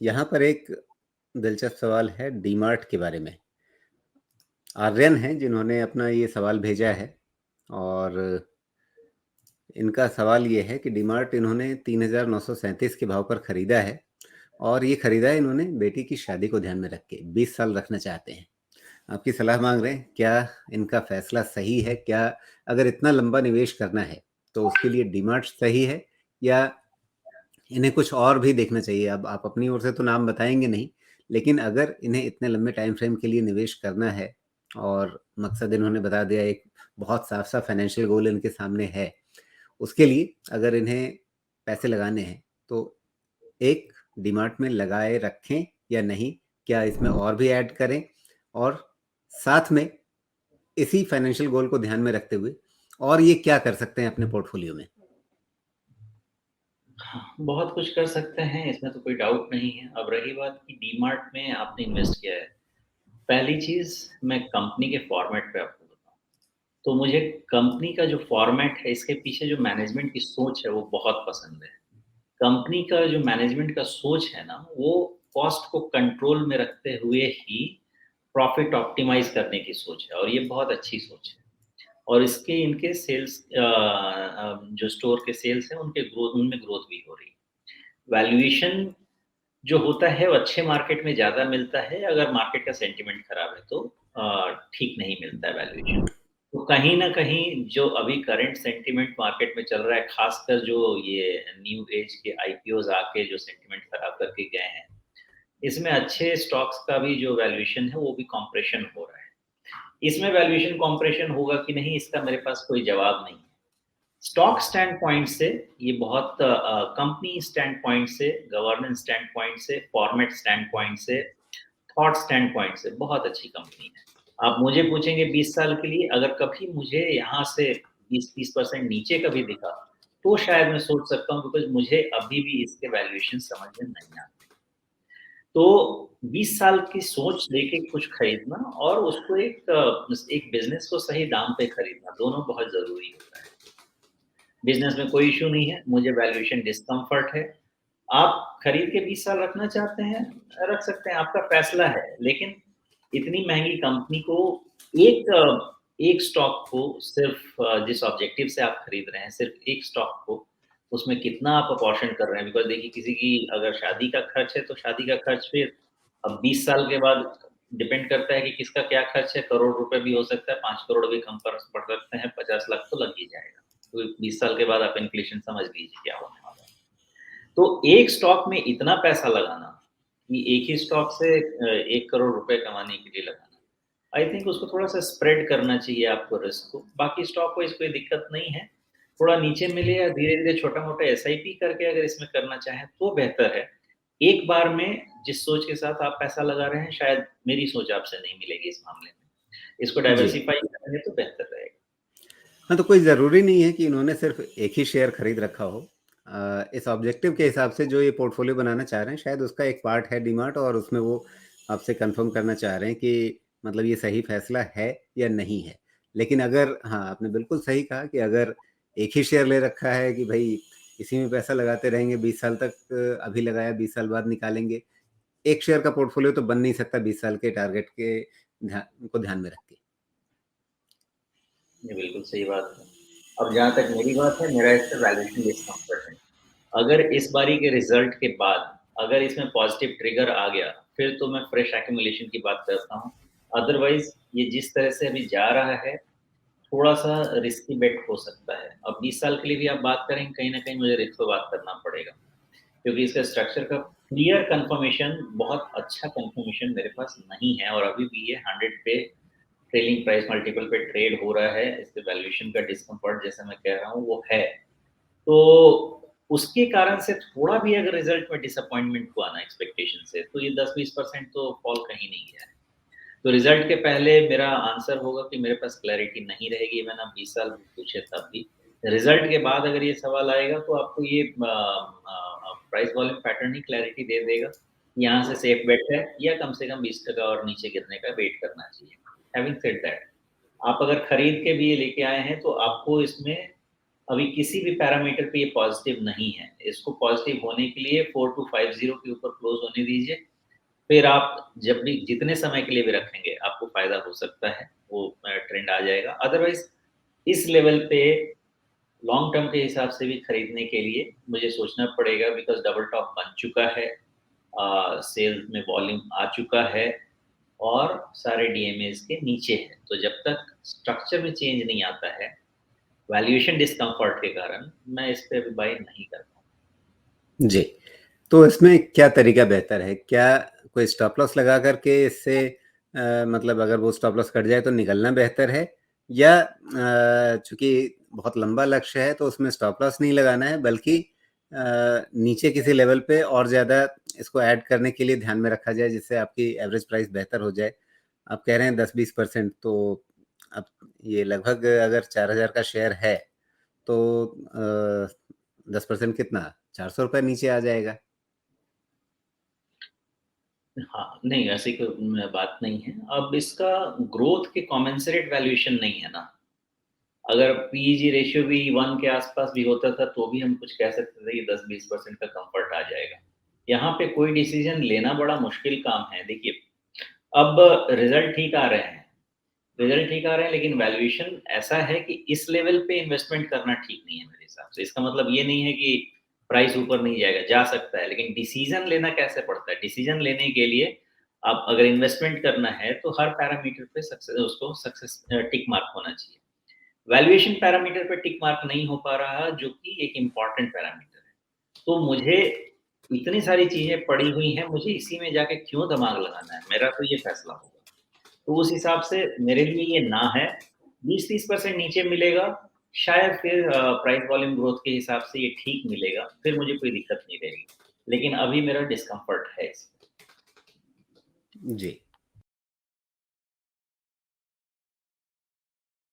यहाँ पर एक दिलचस्प सवाल है डीमार्ट के बारे में। आर्यन हैं जिन्होंने अपना ये सवाल भेजा है और इनका सवाल ये है कि डीमार्ट इन्होंने 3,937 के भाव पर खरीदा है और ये खरीदा है इन्होंने बेटी की शादी को ध्यान में रख के 20 साल रखना चाहते हैं। आपकी सलाह मांग रहे हैं, क्या इनका फैसला सही है? क्या अगर इतना लंबा निवेश करना है तो उसके लिए डीमार्ट सही है या इन्हें कुछ और भी देखना चाहिए? अब आप अपनी ओर से तो नाम बताएंगे नहीं, लेकिन अगर इन्हें इतने लंबे टाइम फ्रेम के लिए निवेश करना है और मकसद इन्होंने बता दिया, एक बहुत साफ साफ फाइनेंशियल गोल इनके सामने है, उसके लिए अगर इन्हें पैसे लगाने हैं तो एक डीमार्ट में लगाए रखें या नहीं? क्या इसमें और भी ऐड करें? और साथ में इसी फाइनेंशियल गोल को ध्यान में रखते हुए और ये क्या कर सकते हैं अपने पोर्टफोलियो में? हाँ, बहुत कुछ कर सकते हैं, इसमें तो कोई डाउट नहीं है। अब रही बात कि डीमार्ट में आपने इन्वेस्ट किया है, पहली चीज़ मैं कंपनी के फॉर्मेट पे आपको बताऊँ, तो मुझे कंपनी का जो फॉर्मेट है, इसके पीछे जो मैनेजमेंट की सोच है, वो बहुत पसंद है। कंपनी का जो मैनेजमेंट का सोच है ना, वो कॉस्ट को कंट्रोल में रखते हुए ही प्रॉफिट ऑप्टिमाइज़ करने की सोच है और ये बहुत अच्छी सोच है। और इसके इनके सेल्स जो स्टोर के सेल्स हैं, उनमें ग्रोथ भी हो रही है। वैल्यूएशन जो होता है, वो अच्छे मार्केट में ज़्यादा मिलता है, अगर मार्केट का सेंटिमेंट खराब है तो ठीक नहीं मिलता है वैल्यूएशन। तो कहीं न कहीं जो अभी करंट सेंटिमेंट मार्केट में चल रहा है, ख़ासकर जो ये न्यू एज के आईपीओज़ आके जो सेंटिमेंट खराब करके गए हैं, इसमें अच्छे स्टॉक्स का भी जो वैल्यूएशन है, वो भी कम्प्रेशन हो रहा है। इसमें वैल्यूएशन कम्प्रेशन होगा कि नहीं, इसका मेरे पास कोई जवाब नहीं है। स्टॉक स्टैंड पॉइंट से ये बहुत कंपनी स्टैंड पॉइंट से, गवर्नेंस स्टैंड पॉइंट से, फॉर्मेट स्टैंड पॉइंट से, थॉट स्टैंड पॉइंट से बहुत अच्छी कंपनी है। आप मुझे पूछेंगे 20 साल के लिए, अगर कभी मुझे यहाँ से 20-30% नीचे कभी दिखा, तो शायद मैं सोच सकता हूँ, बिकॉज़ मुझे अभी भी इसके वैल्यूएशन समझ में नहीं आते। तो 20 साल की सोच लेके कुछ खरीदना और उसको एक बिज़नेस को सही दाम पे खरीदना, दोनों बहुत ज़रूरी होता है। बिज़नेस में कोई इश्यू नहीं है, मुझे वैल्यूएशन डिस्कम्फर्ट है। आप खरीद के 20 साल रखना चाहते हैं, रख सकते हैं, आपका फ़ैसला है। लेकिन इतनी महँगी कंपनी को एक स्टॉक को सिर्फ़ जिस ऑब्जेक्टिव से आप खरीद रहे हैं, सिर्फ़ एक स्टॉक को, उसमें कितना आप अपॉर्शन कर रहे हैं। बिकॉज़ देखिए, किसी की अगर शादी का खर्च है, तो शादी का खर्च फिर अब 20 साल के बाद डिपेंड करता है कि किसका क्या खर्च है, करोड़ रुपए भी हो सकता है, 5 करोड़ भी कम पड़ सकते हैं, 50 लाख तो लग ही जाएगा। तो 20 साल के बाद आप इन्फ्लेशन समझ लीजिए क्या होने वाला है। तो एक स्टॉक में इतना पैसा लगाना, कि एक ही स्टॉक से 1 करोड़ रुपए कमाने के लिए लगाना, आई थिंक उसको थोड़ा-सा स्प्रेड करना चाहिए आपको रिस्क को। बाकी स्टॉक वाइज़ कोई दिक्कत नहीं है। थोड़ा नीचे मिले या धीरे-धीरे छोटा-मोटा एसआईपी करके अगर इसमें करना चाहें तो बेहतर है। एक बार में जिस सोच के साथ आप पैसा लगा रहे हैं, शायद मेरी सोच आपसे नहीं मिलेगी इस मामले में। इसको जी। डाइवर्सिफ़ाई करेंगे तो बेहतर रहेगा। हाँ, तो कोई ज़रूरी नहीं है कि इन्होंने सिर्फ़ एक ही शेयर खरीद रखा हो। इस ऑब्जेक्टिव के हिसाब से जो ये पोर्टफ़ोलियो बनाना चाह रहे हैं, शायद उसका एक पार्ट है डीमार्ट और उसमें वो आपसे कन्फ़र्म करना चाह रहे हैं कि मतलब ये सही फ़ैसला है या नहीं है। लेकिन अगर हाँ, आपने बिल्कुल सही कहा कि अगर एक ही शेयर ले रखा है कि भई इसी में पैसा लगाते रहेंगे 20 साल तक, अभी लगाया 20 साल बाद निकालेंगे। एक शेयर का पोर्टफ़ोलियो तो बन नहीं सकता 20 साल के टारगेट के ध्यान में रख के। ये बिल्कुल सही बात है। अब जहाँ तक मेरी बात है, मेरा इस पे वैल्यूएशन डिस्कम्फर्ट है। अगर इस बारी के रिज़ल्ट के बाद, अगर इसमें पॉज़िटिव ट्रिगर आ गया, फिर तो मैं फ्रेश एक्यूमुलेशन की बात करता हूँ। अदरवाइज़ ये जिस तरह से अभी जा रहा है, थोड़ा-सा रिस्की बेट हो सकता है। अब 20 साल के लिए भी आप बात करें, कहीं न कहीं मुझे रिस्क पे बात करना पड़ेगा। क्योंकि इसका स्ट्रक्चर का क्लियर कन्फर्मेशन, बहुत अच्छा कन्फर्मेशन मेरे पास नहीं है और अभी भी ये 100 पे ट्रेलिंग प्राइस मल्टीपल पे ट्रेड हो रहा है। इसके वैल्यूएशन का डिस्कम्फर्ट जैसे मैं कह रहा हूँ वो है। तो उसके कारण से थोड़ा भी अगर रिज़ल्ट में डिसअपॉइंटमेंट हुआ ना एक्सपेक्टेशन से, तो ये 10-20% तो फॉल कहीं नहीं गया है। तो रिज़ल्ट के पहले मेरा आंसर होगा कि मेरे पास क्लैरिटी नहीं रहेगी, मैंने 20 साल पूछे तब भी। रिज़ल्ट के बाद अगर ये सवाल आएगा तो आपको ये प्राइस वॉल्यूम पैटर्न ही क्लैरिटी दे देगा। यहाँ से सेफ बेट है या कम से कम 20% और नीचे गिरने का वेट करना चाहिए। हैविंग सेड दैट, आप अगर खरीद के भी ये लेके आए हैं तो आपको इसमें अभी किसी भी पैरामीटर पे ये पॉजिटिव नहीं है। इसको पॉजिटिव होने के लिए 4250 के ऊपर क्लोज़ होने दीजिए। फिर आप जब भी जितने समय के लिए भी रखेंगे, आपको फ़ायदा हो सकता है, वो ट्रेंड आ जाएगा। अदरवाइज़ इस लेवल पे लॉन्ग टर्म के हिसाब से भी खरीदने के लिए मुझे सोचना पड़ेगा, बिकॉज़ डबल टॉप बन चुका है। सेल्स में वॉल्यूम आ चुका है और सारे डीएमएस के नीचे है। तो जब तक स्ट्रक्चर में चेंज नहीं आता है, वैल्यूएशन डिस्कम्फर्ट के कारण मैं इस पे अभी बाय नहीं कर पाऊँ। जी। तो इसमें क्या तरीका बेहतर है? क्या कोई स्टॉप लॉस लगा कर के इससे मतलब अगर वो स्टॉप लॉस कट जाए तो निकलना बेहतर है? या चूँकि बहुत लंबा लक्ष्य है तो उसमें स्टॉप लॉस नहीं लगाना है बल्कि नीचे किसी लेवल पे और ज़्यादा इसको ऐड करने के लिए ध्यान में रखा जाए जिससे आपकी एवरेज प्राइस बेहतर हो जाए? आप कह रहे हैं 10-20% तो अब ये लगभग अगर 4000 का शेयर है तो 10% कितना? ₹400 नीचे आ जाएगा। हाँ, नहीं ऐसी कोई बात नहीं है। अब इसका ग्रोथ के कॉमेंसरेट वैल्यूएशन नहीं है ना। अगर पीई रेशियो भी 1 के आसपास भी होता था, तो भी हम कुछ कह सकते थे कि 10-20% का कम्फर्ट आ जाएगा। यहाँ पे कोई डिसीज़न लेना बड़ा मुश्किल काम है। देखिए, अब रिज़ल्ट ठीक आ रहे हैं, रिज़ल्ट ठीक आ रहे हैं, लेकिन वैल्यूएशन ऐसा है कि इस लेवल पे इन्वेस्टमेंट करना ठीक नहीं है मेरे हिसाब से। इसका मतलब ये नहीं है कि प्राइस ऊपर नहीं जाएगा, जा सकता है, लेकिन डिसीज़न लेना कैसे पड़ता है? डिसीज़न लेने के लिए आप अगर इन्वेस्टमेंट करना है, तो हर पैरामीटर पे सक्सेस टिक मार्क होना चाहिए। वैल्यूएशन पैरामीटर पे टिक मार्क नहीं हो पा रहा, जो कि एक इम्पोर्टेंट पैरामीटर है। तो मुझे इतनी सारी चीज़ें पड़ी हुई हैं, मुझे इसी में जाके क्यों दिमाग लगाना है? मेरा तो ये फैसला होगा। तो उस हिसाब से मेरे लिए ये ना है। 20-30% नीचे मिलेगा, शायद फिर प्राइस वॉल्यूम ग्रोथ के हिसाब से ये ठीक मिलेगा, फिर मुझे कोई दिक्कत नहीं रहेगी। लेकिन अभी मेरा डिस्कम्फर्ट है इसमें। जी।